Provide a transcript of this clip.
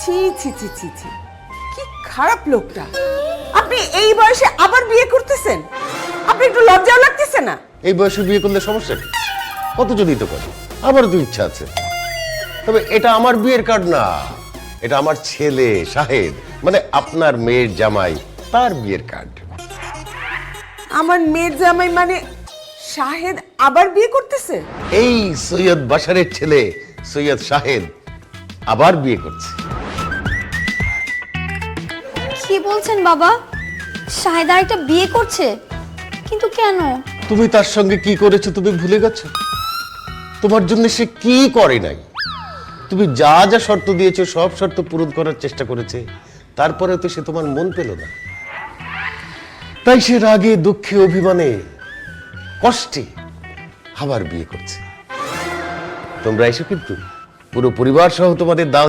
ছি ছি ছি ছি ছি, কি খারাপ লোকটা। আপনি এই বয়সে আবার বিয়ে করতেছেন? আপনি একটু লজ্জাও লাগতেছে না? এই বয়সে বিয়ে করলে সমস্যা কি? কত যদি তো করে, আমারও তো ইচ্ছা আছে। তবে এটা আমার বিয়ের কার্ড না, এটা আমার ছেলে শাহেদ, মানে আপনার মেয়ের জামাই, তার বিয়ের কার্ড। আমার মেয়ের জামাই মানে শাহেদ আবার বিয়ে করতেছে? এই সৈয়দ বাশারের ছেলে সৈয়দ শাহেদ আবার বিয়ে করছে। কি বলছেন বাবা? শাহেদ আরেকটা বিয়ে করছে? কিন্তু কেন? তুমি তার সঙ্গে কি করেছো তুমি ভুলে গেছো? তোমার জন্য সে কি করে নাই? তুমি যা যা শর্ত দিয়েছো সব শর্ত পূরণ করার চেষ্টা করেছে, তারপরে তো সে তোমার মন পেল না। তাই সে রাগে দুঃখে অভিমানে কষ্টে আবার বিয়ে করছে। তোমরা এসো কিন্তু পুরো পরিবার সহ তোমাদের দাও।